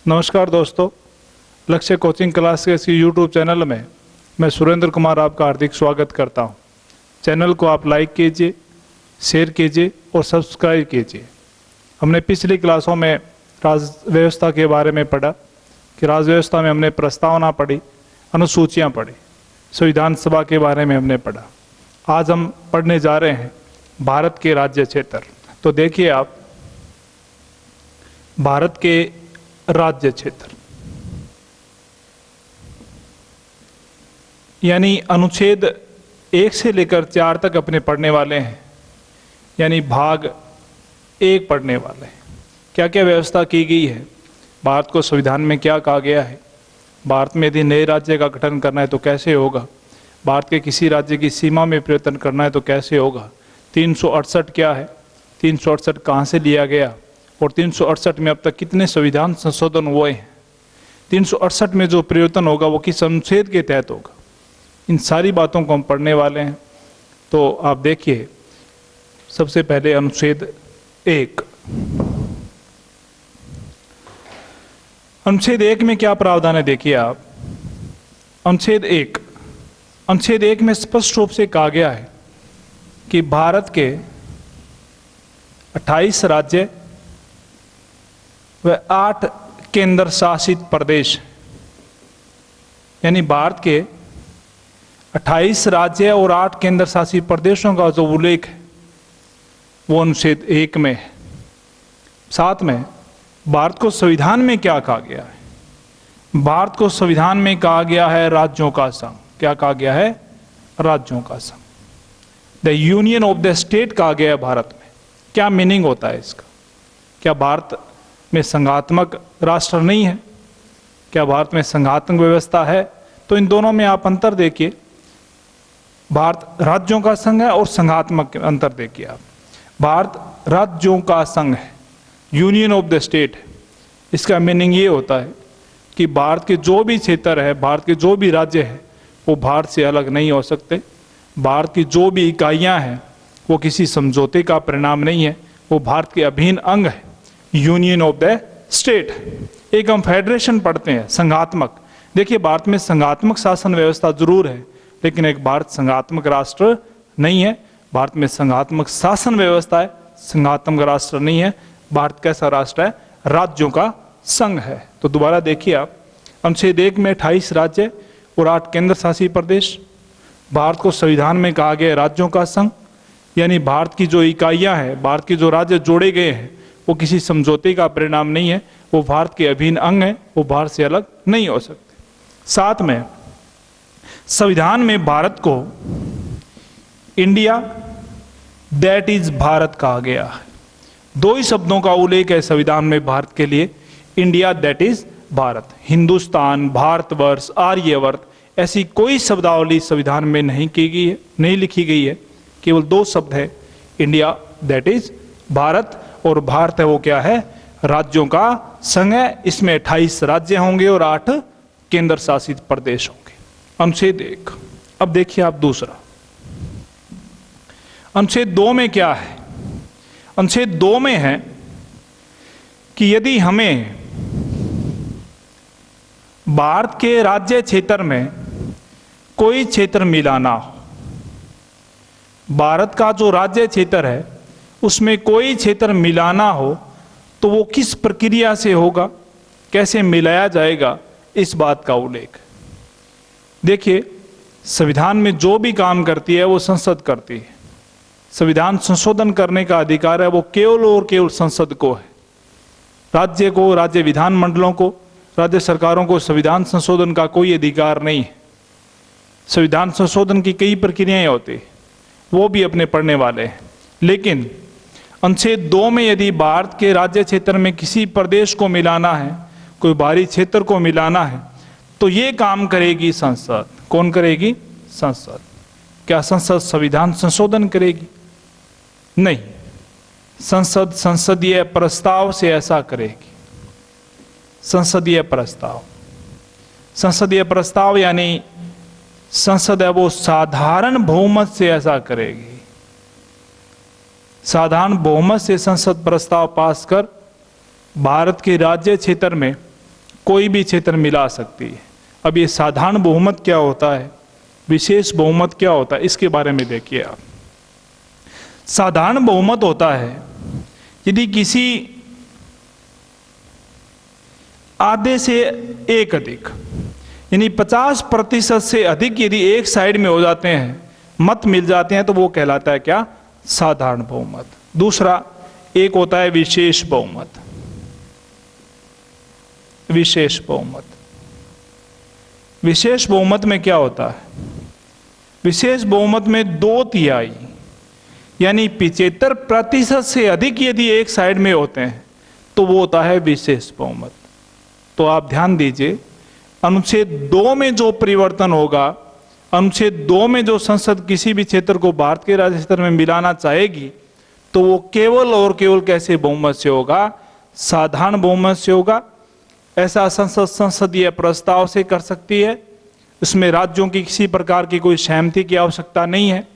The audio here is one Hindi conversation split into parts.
नमस्कार दोस्तों, लक्ष्य कोचिंग क्लास के इस यूट्यूब चैनल में मैं सुरेंद्र कुमार आपका हार्दिक स्वागत करता हूं। चैनल को आप लाइक कीजिए, शेयर कीजिए और सब्सक्राइब कीजिए। हमने पिछली क्लासों में राज व्यवस्था के बारे में पढ़ा कि राज व्यवस्था में हमने प्रस्तावना पढ़ी, अनुसूचियां पढ़ी, संविधान सभा के बारे में हमने पढ़ा। आज हम पढ़ने जा रहे हैं भारत के राज्य क्षेत्र। तो देखिए आप, भारत के राज्य क्षेत्र यानी अनुच्छेद 1 से लेकर 4 तक अपने पढ़ने वाले हैं, यानी भाग 1 पढ़ने वाले हैं। क्या क्या व्यवस्था की गई है, भारत को संविधान में क्या कहा गया है, भारत में यदि नए राज्य का गठन करना है तो कैसे होगा, भारत के किसी राज्य की सीमा में परिवर्तन करना है तो कैसे होगा, 368 क्या है, 368 कहाँ से लिया गया और 368 में अब तक कितने संविधान संशोधन हुए हैं, 368 में जो परिवर्तन होगा वो किस अनुच्छेद के तहत होगा। इन सारी बातों को हम पढ़ने वाले हैं। तो आप देखिए, सबसे पहले अनुच्छेद 1। अनुच्छेद 1 में क्या प्रावधान है, देखिए आप। अनुच्छेद 1 में स्पष्ट रूप से कहा गया है कि भारत के 28 राज्य व 8 केंद्र शासित प्रदेश, यानी भारत के 28 राज्य और 8 केंद्र शासित प्रदेशों का जो उल्लेख है वो अनुच्छेद 1 में है। साथ में भारत को संविधान में क्या कहा गया है, भारत को संविधान में कहा गया है राज्यों का संघ। क्या कहा गया है, राज्यों का संघ, the union of the state कहा गया है भारत में। क्या मीनिंग होता है इसका? क्या भारत में संघात्मक राष्ट्र नहीं है? क्या भारत में संघात्मक व्यवस्था है? तो इन दोनों में आप अंतर देखिए, भारत राज्यों का संघ है और संघात्मक अंतर देखिए आप। भारत राज्यों का संघ है, यूनियन ऑफ द स्टेट है। इसका मीनिंग ये होता है कि भारत के जो भी क्षेत्र है, भारत के जो भी राज्य है वो भारत से अलग नहीं हो सकते। भारत की जो भी इकाइयां हैं वो किसी समझौते का परिणाम नहीं है, वो भारत के अभिन्न अंग है, यूनियन ऑफ द स्टेट। एक हम फेडरेशन पढ़ते हैं, संघात्मक। देखिए, भारत में संघात्मक शासन व्यवस्था जरूर है, लेकिन एक भारत संघात्मक राष्ट्र नहीं है। भारत में संघात्मक शासन व्यवस्था है, संघात्मक राष्ट्र नहीं है। भारत कैसा राष्ट्र है? राज्यों का संघ है। तो दोबारा देखिए आप, अनुच्छेद 1 में 28 राज्य और 8 केंद्र शासित प्रदेश। भारत को संविधान में कहा गया राज्यों का संघ, यानी भारत की जो इकाइयां हैं, भारत के जो राज्य जोड़े गए हैं वो किसी समझौते का परिणाम नहीं है, वो भारत के अभिन्न अंग है, वो भारत से अलग नहीं हो सकते। साथ में संविधान में भारत को इंडिया दैट इज भारत कहा गया है। 2 ही शब्दों का उल्लेख है संविधान में भारत के लिए, India that is Bharat. Hindustan, Bharatvarsh, Aryavart ऐसी कोई शब्दावली संविधान में नहीं की गई है, नहीं लिखी गई है। केवल 2 शब्द है, इंडिया दैट इज भारत, और भारत है वो क्या है? राज्यों का संघ है। इसमें 28 राज्य होंगे और 8 केंद्र शासित प्रदेश होंगे। अनुच्छेद 1। अब देखिए आप दूसरा, अनुच्छेद 2 में क्या है? अनुच्छेद 2 में है कि यदि हमें भारत के राज्य क्षेत्र में कोई क्षेत्र मिलाना हो, भारत का जो राज्य क्षेत्र है उसमें कोई क्षेत्र मिलाना हो, तो वो किस प्रक्रिया से होगा, कैसे मिलाया जाएगा, इस बात का उल्लेख। देखिए, संविधान में जो भी काम करती है वो संसद करती है। संविधान संशोधन करने का अधिकार है वो केवल और केवल संसद को है। राज्य को, राज्य विधान मंडलों को, राज्य सरकारों को संविधान संशोधन का कोई अधिकार नहीं है। संविधान संशोधन की कई प्रक्रियाएं होती है, वो भी अपने पढ़ने वाले हैं। लेकिन अनुच्छेद 2 में यदि भारत के राज्य क्षेत्र में किसी प्रदेश को मिलाना है, कोई बाहरी क्षेत्र को मिलाना है, तो ये काम करेगी संसद। कौन करेगी? संसद। क्या संसद संविधान संशोधन करेगी? नहीं, संसद संसदीय प्रस्ताव से ऐसा करेगी। संसदीय प्रस्ताव, संसदीय प्रस्ताव यानी संसद है वो साधारण बहुमत से ऐसा करेगी। साधारण बहुमत से संसद प्रस्ताव पास कर भारत के राज्य क्षेत्र में कोई भी क्षेत्र मिला सकती है। अब ये साधारण बहुमत क्या होता है, विशेष बहुमत क्या होता है, इसके बारे में देखिए आप। साधारण बहुमत होता है यदि किसी आधे से एक अधिक, यानी 50% से अधिक यदि एक साइड में हो जाते हैं, मत मिल जाते हैं, तो वो कहलाता है क्या, साधारण बहुमत। दूसरा एक होता है विशेष बहुमत। विशेष बहुमत, विशेष बहुमत में क्या होता है, विशेष बहुमत में 2/3 यानी 75% से अधिक यदि एक साइड में होते हैं तो वो होता है विशेष बहुमत। तो आप ध्यान दीजिए, अनुच्छेद 2 में जो परिवर्तन होगा, अनुच्छेद 2 में जो संसद किसी भी क्षेत्र को भारत के राज्य क्षेत्र में मिलाना चाहेगी, तो वो केवल और केवल कैसे बहुमत से होगा, साधारण बहुमत से होगा। ऐसा संसद संसदीय प्रस्ताव से कर सकती है। इसमें राज्यों की किसी प्रकार की कोई सहमति की आवश्यकता नहीं है।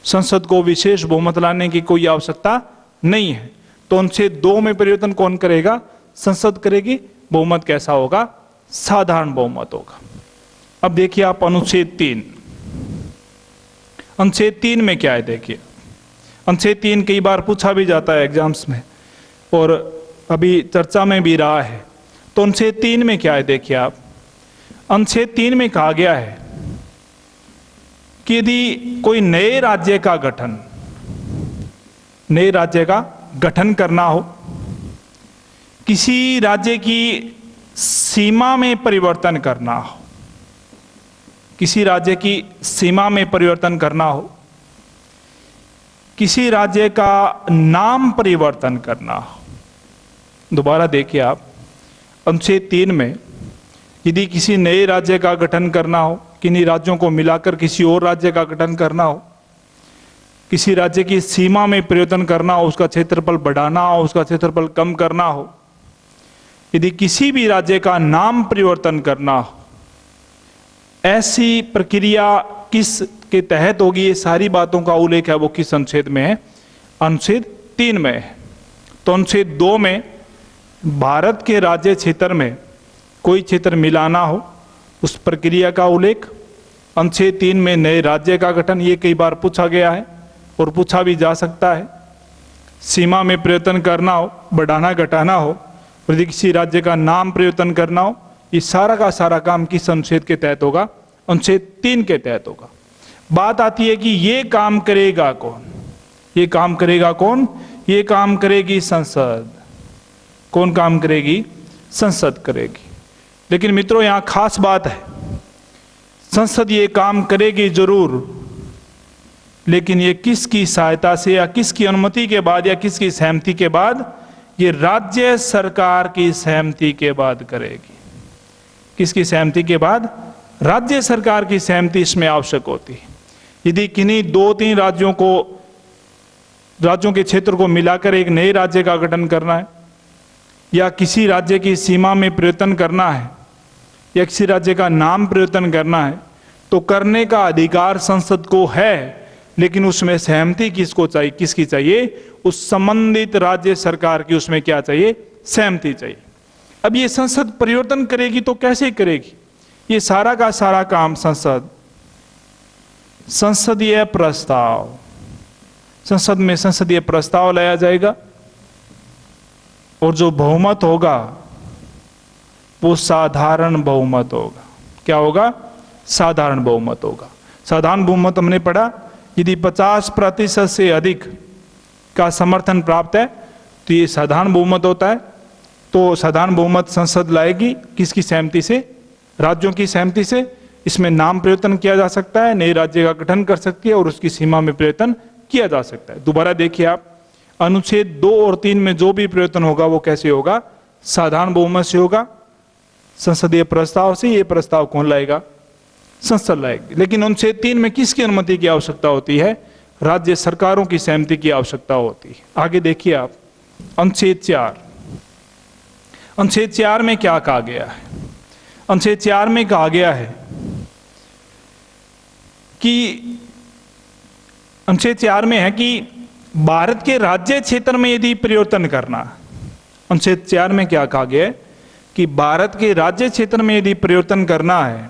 संसद को विशेष बहुमत लाने की कोई आवश्यकता नहीं है। तो अनुच्छेद 2 में परिवर्तन कौन करेगा, संसद करेगी। बहुमत कैसा होगा, साधारण बहुमत होगा। अब देखिए आप अनुच्छेद 3, अनुच्छेद 3 में क्या है, देखिए अनुच्छेद 3 कई बार पूछा भी जाता है एग्जाम्स में और अभी चर्चा में भी रहा है। तो अनुच्छेद 3 में क्या है, देखिए आप, अनुच्छेद 3 में कहा गया है कि यदि कोई नए राज्य का गठन, नए राज्य का गठन करना हो, किसी राज्य की सीमा में परिवर्तन करना हो, किसी राज्य की सीमा में परिवर्तन करना हो, किसी राज्य का नाम परिवर्तन करना हो। दोबारा देखिए आप, अनुच्छेद 3 में यदि किसी नए राज्य का गठन करना हो, किन्हीं राज्यों को मिलाकर किसी और राज्य का गठन करना हो, किसी राज्य की सीमा में परिवर्तन करना हो, उसका क्षेत्रफल बढ़ाना हो, उसका क्षेत्रफल कम करना हो, यदि किसी भी राज्य का नाम परिवर्तन करना हो, ऐसी प्रक्रिया किस के तहत होगी, ये सारी बातों का उल्लेख है वो किस अनुच्छेद में है, अनुच्छेद 3 में है। तो अनुच्छेद 2 में भारत के राज्य क्षेत्र में कोई क्षेत्र मिलाना हो, उस प्रक्रिया का उल्लेख। अनुच्छेद 3 में नए राज्य का गठन, ये कई बार पूछा गया है और पूछा भी जा सकता है। सीमा में परिवर्तन करना हो, बढ़ाना घटाना हो, यदि किसी राज्य का नाम परिवर्तन करना हो, ये सारा का सारा काम किस अनुच्छेद के तहत होगा, अनुच्छेद 3 के तहत होगा। बात आती है कि ये काम करेगा कौन, ये काम करेगा कौन, ये काम करेगी संसद। कौन काम करेगी, संसद करेगी। लेकिन मित्रों यहां खास बात है, संसद ये काम करेगी जरूर, लेकिन ये किसकी सहायता से या किसकी अनुमति के बाद या किसकी सहमति के बाद, ये राज्य सरकार की सहमति के बाद करेगी। किसकी सहमति के बाद, राज्य सरकार की सहमति इसमें आवश्यक होती है। यदि किन्हीं 2-3 राज्यों के क्षेत्र को मिलाकर एक नए राज्य का गठन करना है, या किसी राज्य की सीमा में परिवर्तन करना है, या किसी राज्य का नाम परिवर्तन करना है, तो करने का अधिकार संसद को है, लेकिन उसमें सहमति किसको चाहिए, किसकी चाहिए, उस संबंधित राज्य सरकार की उसमें क्या चाहिए, सहमति चाहिए। अब ये संसद परिवर्तन करेगी तो कैसे करेगी, ये सारा का सारा काम संसदीय प्रस्ताव, संसद में संसदीय प्रस्ताव लाया जाएगा और जो बहुमत होगा वो साधारण बहुमत होगा। क्या होगा, साधारण बहुमत होगा। साधारण बहुमत हमने पढ़ा, यदि 50% से अधिक का समर्थन प्राप्त है तो ये साधारण बहुमत होता है। तो साधारण बहुमत संसद लाएगी, किसकी सहमति से, राज्यों की सहमति से। इसमें नाम परिवर्तन किया जा सकता है, नए राज्य का गठन कर सकती है और उसकी सीमा में परिवर्तन किया जा सकता है। दोबारा देखिए आप, अनुच्छेद 2 और 3 में जो भी परिवर्तन होगा वो कैसे होगा, साधारण बहुमत से होगा, संसदीय प्रस्ताव से। ये प्रस्ताव कौन लाएगा, संसद लाएगी। लेकिन अनुच्छेद 3 में किसकी अनुमति की आवश्यकता होती है, राज्य सरकारों की सहमति की आवश्यकता होती है। आगे देखिए आप, अनुच्छेद 4, अनुच्छेद 4 में क्या कहा गया है, अनुच्छेद 4 में कहा गया है कि अनुच्छेद 4 में है कि भारत के राज्य क्षेत्र में यदि परिवर्तन करना, अनुच्छेद 4 में क्या कहा गया है कि भारत के राज्य क्षेत्र में यदि परिवर्तन करना है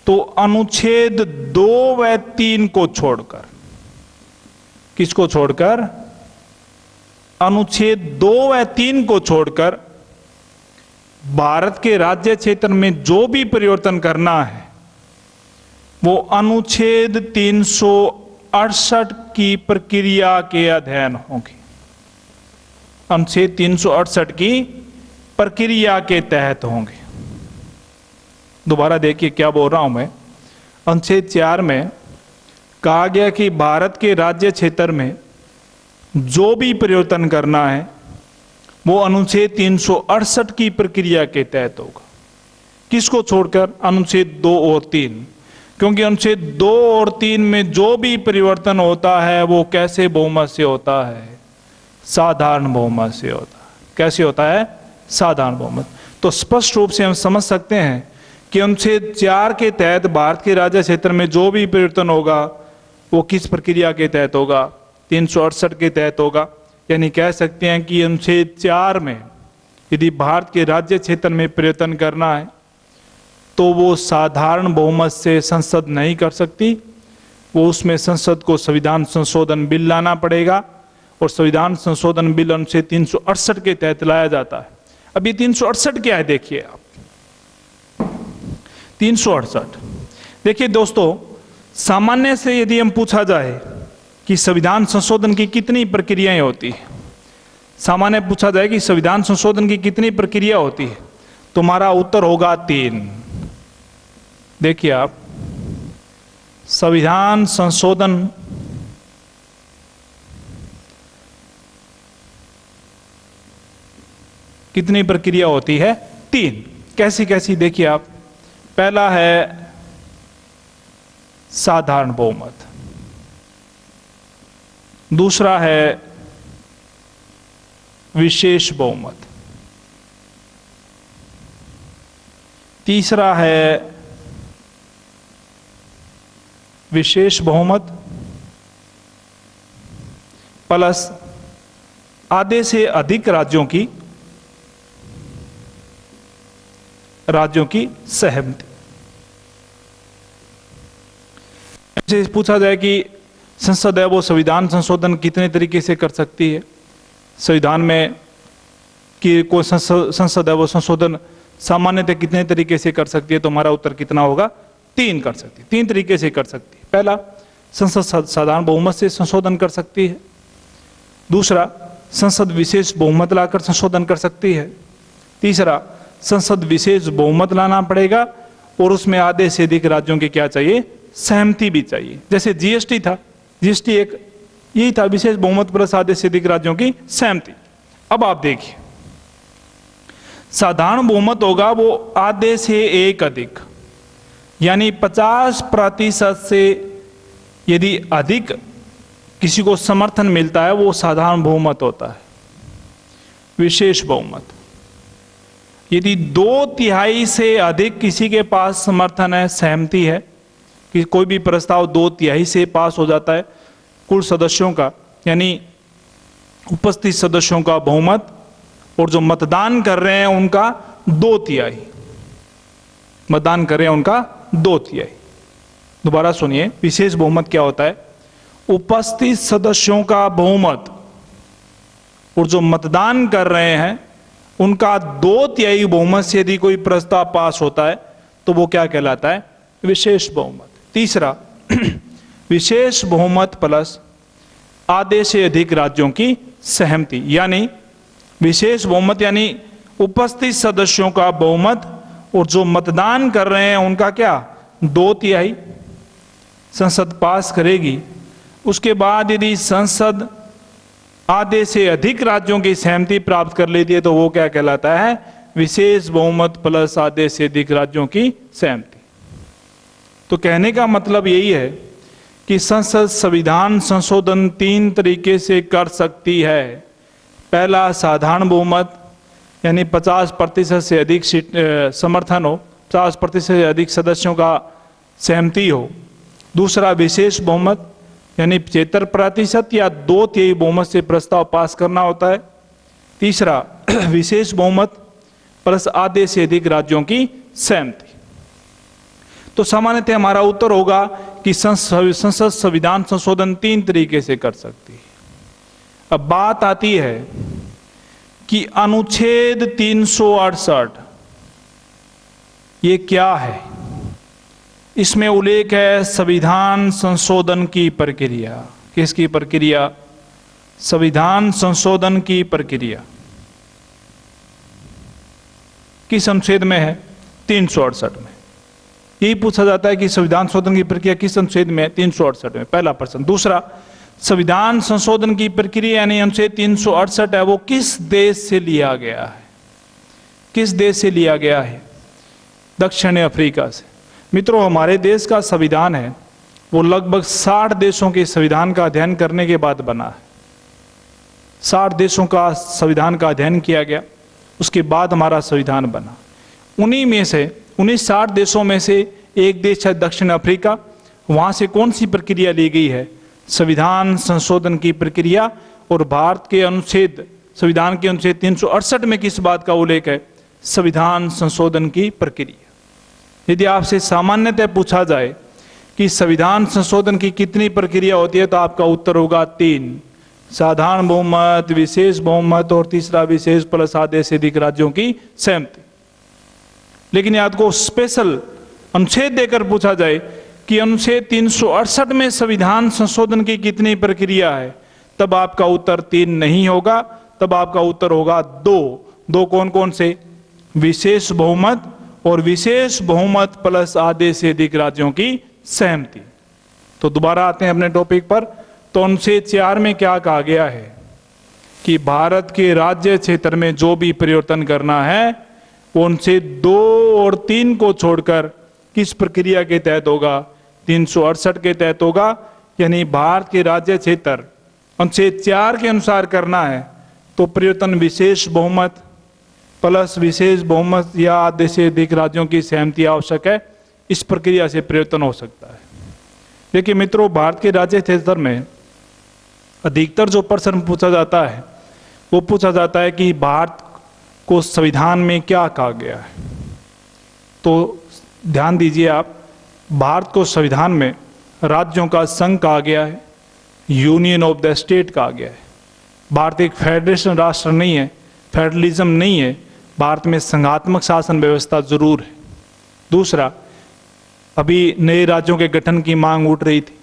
तो अनुच्छेद 2 व 3 को छोड़कर, किसको छोड़कर? अनुच्छेद 2 व 3 को छोड़कर भारत के राज्य क्षेत्र में जो भी परिवर्तन करना है वो अनुच्छेद 368 की प्रक्रिया के अधीन होगी। अनुच्छेद 368 की प्रक्रिया के तहत होंगे। दोबारा देखिए क्या बोल रहा हूं मैं। अनुच्छेद 4 में कहा गया कि भारत के राज्य क्षेत्र में जो भी परिवर्तन करना है वो अनुच्छेद 368 की प्रक्रिया के तहत होगा। किसको छोड़कर? अनुच्छेद 2 और 3, क्योंकि अनुच्छेद 2 और 3 में जो भी परिवर्तन होता है वो कैसे बहुमत से होता है? साधारण बहुमत से होता है। कैसे होता है? साधारण बहुमत। तो स्पष्ट रूप से हम समझ सकते हैं कि अनुच्छेद 4 के तहत भारत के राज्य क्षेत्र में जो भी परिवर्तन होगा वो किस प्रक्रिया के तहत होगा? 368 के तहत होगा। यानी कह सकते हैं कि अनुच्छेद 4 में यदि भारत के राज्य क्षेत्र में परिवर्तन करना है तो वो साधारण बहुमत से संसद नहीं कर सकती, वो उसमें संसद को संविधान संशोधन बिल लाना पड़ेगा और संविधान संशोधन बिल अनुच्छेद 368 के तहत लाया जाता है। अब ये 368 क्या है देखिए आप। 368 देखिए दोस्तों, सामान्य से यदि हम पूछा जाए कि संविधान संशोधन की कितनी प्रक्रियाएं होती है, सामान्य पूछा जाए कि संविधान संशोधन की कितनी प्रक्रिया होती है, तो हमारा उत्तर होगा 3। देखिए आप, संविधान संशोधन कितनी प्रक्रिया होती है? 3। कैसी कैसी देखिए आप। पहला है साधारण बहुमत, दूसरा है विशेष बहुमत, तीसरा है विशेष बहुमत प्लस आधे से अधिक राज्यों की सहमति। से पूछा जाए कि संसद है वो संविधान संशोधन कितने तरीके से कर सकती है, संविधान में कि कोई संसद है वो संशोधन सामान्यतः कितने तरीके से कर सकती है, तो हमारा उत्तर कितना होगा? 3 कर सकती है। 3 तरीके से कर सकती है। पहला, संसद साधारण बहुमत से संशोधन कर सकती है। दूसरा, संसद विशेष बहुमत लाकर संशोधन कर सकती है। तीसरा, संसद विशेष बहुमत लाना पड़ेगा और उसमें आधे से अधिक राज्यों की क्या चाहिए? सहमति भी चाहिए। जैसे जीएसटी था, जीएसटी एक यही था, विशेष बहुमत प्लस आधे से अधिक राज्यों की सहमति। अब आप देखिए, साधारण बहुमत होगा वो आधे से एक अधिक, यानी 50% से यदि अधिक किसी को समर्थन मिलता है वो साधारण बहुमत होता है। विशेष बहुमत, यदि 2/3 से अधिक किसी के पास समर्थन है, सहमति है कि कोई भी प्रस्ताव 2/3 से पास हो जाता है कुल सदस्यों का, यानी उपस्थित सदस्यों का बहुमत, और जो मतदान कर रहे हैं उनका 2/3, मतदान कर रहे हैं उनका 2/3। दोबारा सुनिए, विशेष बहुमत क्या होता है? उपस्थित सदस्यों का बहुमत और जो मतदान कर रहे हैं उनका 2/3 बहुमत से यदि कोई प्रस्ताव पास होता है तो वो क्या कहलाता है? विशेष बहुमत। तीसरा, विशेष बहुमत प्लस आधे से अधिक राज्यों की सहमति, यानी विशेष बहुमत यानी उपस्थित सदस्यों का बहुमत और जो मतदान कर रहे हैं उनका क्या? 2/3 संसद पास करेगी। उसके बाद यदि संसद आधे से अधिक राज्यों की सहमति प्राप्त कर लेती है तो वो क्या कहलाता है? विशेष बहुमत प्लस आधे से अधिक राज्यों की सहमति। तो कहने का मतलब यही है कि संसद संविधान संशोधन 3 तरीके से कर सकती है। पहला, साधारण बहुमत यानी 50% से अधिक सीट समर्थन हो, 50% से अधिक सदस्यों का सहमति हो। दूसरा, विशेष बहुमत यानी 75% या 2/3 बहुमत से प्रस्ताव पास करना होता है। तीसरा, विशेष बहुमत प्लस आधे से अधिक राज्यों की सहमति। तो सामान्यतः हमारा उत्तर होगा कि संसद संविधान संशोधन 3 तरीके से कर सकती है। अब बात आती है कि अनुच्छेद 368 ये क्या है। इसमें उल्लेख है संविधान संशोधन की प्रक्रिया। किसकी प्रक्रिया? संविधान संशोधन की प्रक्रिया। किस अनुच्छेद में है? 368 में। यही पूछा जाता है कि संविधान संशोधन की प्रक्रिया किस अनुच्छेद में है? 368 में, पहला प्रश्न। दूसरा, संविधान संशोधन की प्रक्रिया यानी अनुच्छेद 368 है वो किस देश से लिया गया है? किस देश से लिया गया है? दक्षिण अफ्रीका से। मित्रों, हमारे देश का संविधान है वो लगभग 60 देशों के संविधान का अध्ययन करने के बाद बना है। 60 देशों का संविधान का अध्ययन किया गया, उसके बाद हमारा संविधान बना। उन्हीं में से 60 देशों में से एक देश है दक्षिण अफ्रीका। वहां से कौन सी प्रक्रिया ली गई है? संविधान संशोधन की प्रक्रिया। और भारत के अनुच्छेद, संविधान के अनुच्छेद 368 में किस बात का उल्लेख है? संविधान संशोधन की प्रक्रिया। यदि आपसे सामान्यतः पूछा जाए कि संविधान संशोधन की कितनी प्रक्रिया होती है, तो आपका उत्तर होगा 3। साधारण बहुमत, विशेष बहुमत और तीसरा विशेष प्लस आधे से अधिक राज्यों की सहमति। लेकिन याद को स्पेशल अनुच्छेद देकर पूछा जाए कि अनुच्छेद 368 में संविधान संशोधन की कितनी प्रक्रिया है, तब आपका उत्तर 3 नहीं होगा, तब आपका उत्तर होगा 2। 2 कौन कौन से? विशेष बहुमत और विशेष बहुमत प्लस आधे से अधिक राज्यों की सहमति। तो दोबारा आते हैं अपने टॉपिक पर। तो अनुच्छेद 4 में क्या कहा गया है कि भारत के राज्य क्षेत्र में जो भी परिवर्तन करना है वो अनुच्छेद 2 और 3 को छोड़कर किस प्रक्रिया के तहत होगा? 368 के तहत होगा। यानी भारत के राज्य क्षेत्र अनुच्छेद 4 के अनुसार करना है तो परिवर्तन विशेष बहुमत प्लस विशेष बहुमत या आधे से अधिक राज्यों की सहमति आवश्यक है। इस प्रक्रिया से परिवर्तन हो सकता है। देखिए मित्रों, भारत के राज्य क्षेत्र में अधिकतर जो प्रश्न पूछा जाता है वो पूछा जाता है कि भारत को संविधान में क्या कहा गया है। तो ध्यान दीजिए आप, भारत को संविधान में राज्यों का संघ कहा गया है, यूनियन ऑफ द स्टेट कहा गया है। भारत एक फेडरेशन राष्ट्र नहीं है, फेडरलिज्म नहीं है। भारत में संघात्मक शासन व्यवस्था जरूर है। दूसरा, अभी नए राज्यों के गठन की मांग उठ रही थी,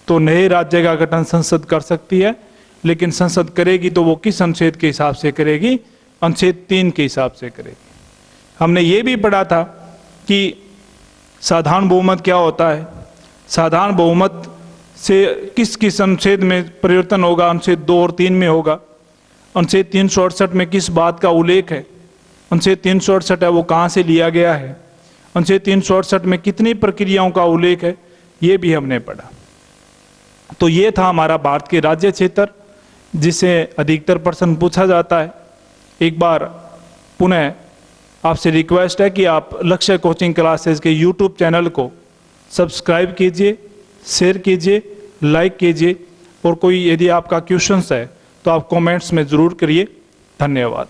तो नए राज्य का गठन संसद कर सकती है, लेकिन संसद करेगी तो वो किस अनुच्छेद के हिसाब से करेगी? अनुच्छेद 3 के हिसाब से करेगी। हमने ये भी पढ़ा था कि साधारण बहुमत क्या होता है। साधारण बहुमत से किस किस अनुच्छेद में परिवर्तन होगा? अनुच्छेद 2 और 3 में होगा। अनुच्छेद 368 में किस बात का उल्लेख है? अनुच्छेद 368 है वो कहाँ से लिया गया है? अनुच्छेद 368 में कितनी प्रक्रियाओं का उल्लेख है? ये भी हमने पढ़ा। तो ये था हमारा भारत के राज्य क्षेत्र जिसे अधिकतर प्रश्न पूछा जाता है। एक बार पुनः आपसे रिक्वेस्ट है कि आप लक्ष्य कोचिंग क्लासेस के YouTube चैनल को सब्सक्राइब कीजिए, शेयर कीजिए, लाइक कीजिए, और कोई यदि आपका क्वेश्चंस है तो आप कमेंट्स में ज़रूर करिए। धन्यवाद।